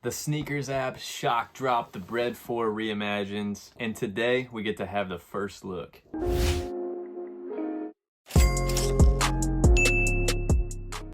The sneakers app shock dropped the Bred 4 Reimagined, and today we get to have the first look.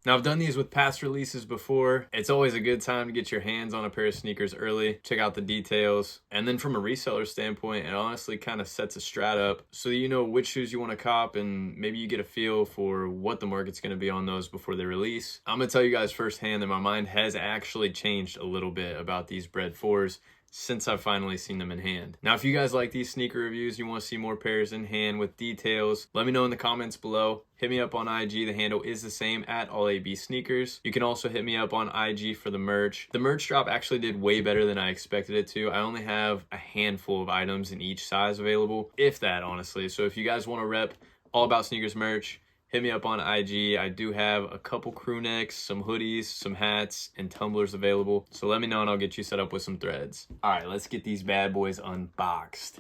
Now, I've done these with past releases before. It's always a good time to get your hands on a pair of sneakers early, check out the details. And then from a reseller standpoint, it honestly kind of sets a strat up so that you know which shoes you want to cop, and maybe you get a feel for what the market's going to be on those before they release. I'm going to tell you guys firsthand that my mind has actually changed a little bit about these Bred 4s since I've finally seen them in hand. Now, if you guys like these sneaker reviews, you want to see more pairs in hand with details, let me know in the comments below. Hit me up on IG. The handle is the same, at @AllABSneakers. You can also hit me up on IG for the merch. The merch drop actually did way better than I expected it to. I only have a handful of items in each size available, if that, honestly. So if you guys want to rep All About Sneakers merch, hit me up on IG. I do have a couple crew necks, some hoodies, some hats, and tumblers available. So let me know and I'll get you set up with some threads. All right, let's get these bad boys unboxed.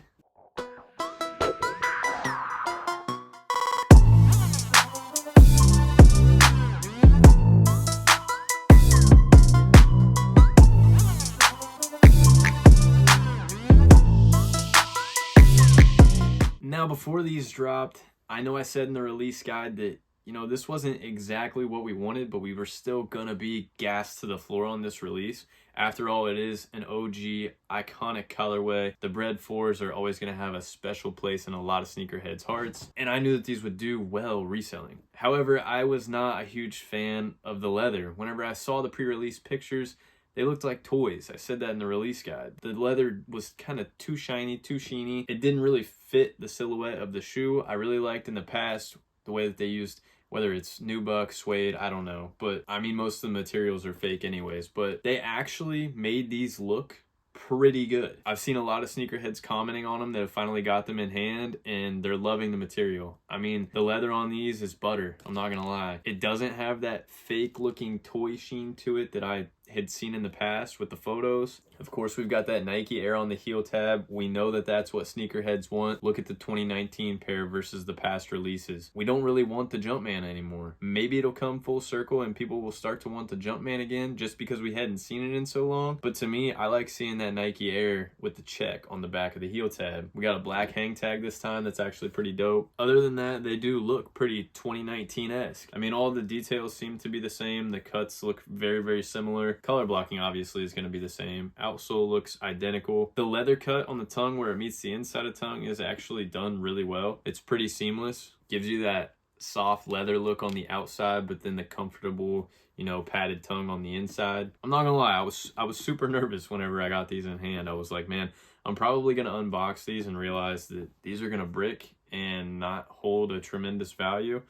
Now, before these dropped, I know I said in the release guide that, this wasn't exactly what we wanted, but we were still gonna be gassed to the floor on this release. After all, it is an OG, iconic colorway. The Bred 4s are always gonna have a special place in a lot of sneakerheads' hearts, and I knew that these would do well reselling. However, I was not a huge fan of the leather. Whenever I saw the pre-release pictures, they looked like toys. I said that in the release guide. The leather was kind of too shiny, too sheeny. It didn't really fit the silhouette of the shoe. I really liked in the past the way that they used, whether it's nubuck, suede, I don't know. But I mean, most of the materials are fake anyways. But they actually made these look pretty good. I've seen a lot of sneakerheads commenting on them that have finally got them in hand, and they're loving the material. I mean, the leather on these is butter, I'm not gonna lie. It doesn't have that fake looking toy sheen to it that I had seen in the past with the photos. Of course, we've got that Nike Air on the heel tab. We know that that's what sneakerheads want. Look at the 2019 pair versus the past releases. We don't really want the Jumpman anymore. Maybe it'll come full circle and people will start to want the Jumpman again just because we hadn't seen it in so long. But to me, I like seeing that Nike Air with the check on the back of the heel tab. We got a black hang tag this time. That's actually pretty dope. Other than that, they do look pretty 2019-esque. I mean, all the details seem to be the same. The cuts look very, very similar. Color blocking obviously is going to be the same. Outsole looks identical. The leather cut on the tongue where it meets the inside of tongue is actually done really well. It's pretty seamless. Gives you that soft leather look on the outside, but then the comfortable, padded tongue on the inside. I'm not gonna lie, I was super nervous whenever I got these in hand. I was like, man, I'm probably gonna unbox these and realize that these are gonna brick and not hold a tremendous value,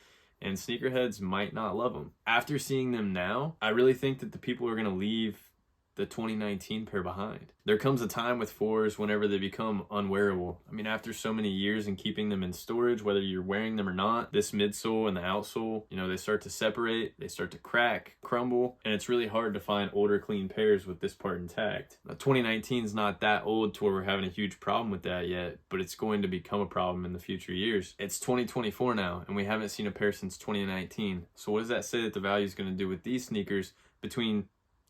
and sneakerheads might not love them. After seeing them now, I really think that the people are gonna leave the 2019 pair behind. There comes a time with 4s whenever they become unwearable. I mean, after so many years and keeping them in storage, whether you're wearing them or not, this midsole and the outsole, they start to separate, they start to crack, crumble, and it's really hard to find older clean pairs with this part intact. Now, 2019 is not that old to where we're having a huge problem with that yet, but it's going to become a problem in the future years. It's 2024 now, and we haven't seen a pair since 2019. So what does that say that the value is going to do with these sneakers between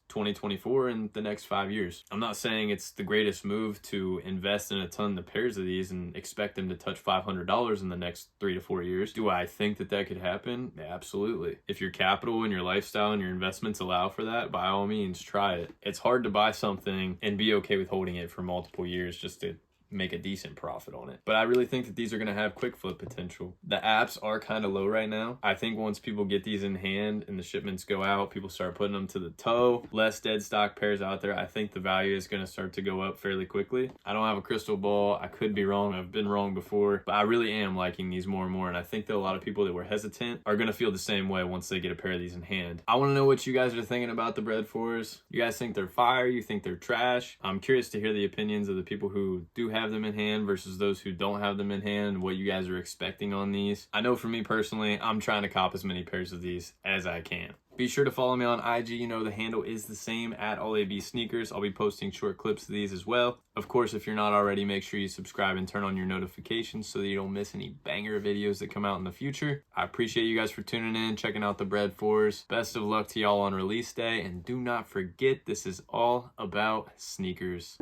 2024 and the next 5 years? I'm not saying it's the greatest move to invest in a ton of pairs of these and expect them to touch $500 in the next 3 to 4 years. Do I think that that could happen? Absolutely. If your capital and your lifestyle and your investments allow for that, by all means, try it. It's hard to buy something and be okay with holding it for multiple years just to make a decent profit on it. But I really think that these are going to have quick flip potential. The apps are kind of low right now. I think once people get these in hand and the shipments go out, people start putting them to the toe, less dead stock pairs out there, I think the value is going to start to go up fairly quickly. I don't have a crystal ball. I could be wrong. I've been wrong before, but I really am liking these more and more. And I think that a lot of people that were hesitant are going to feel the same way once they get a pair of these in hand. I want to know what you guys are thinking about the Bred 4s. You guys think they're fire? You think they're trash? I'm curious to hear the opinions of the people who do have them in hand versus those who don't have them in hand, what you guys are expecting on these. I know for me personally, I'm trying to cop as many pairs of these as I can. Be sure to follow me on IG. You know, the handle is the same, at AllAB Sneakers. I'll be posting short clips of these as well. Of course, if you're not already, make sure you subscribe and turn on your notifications so that you don't miss any banger videos that come out in the future. I appreciate you guys for tuning in, checking out the Bred 4s. Best of luck to y'all on release day, and do not forget, this is all about sneakers.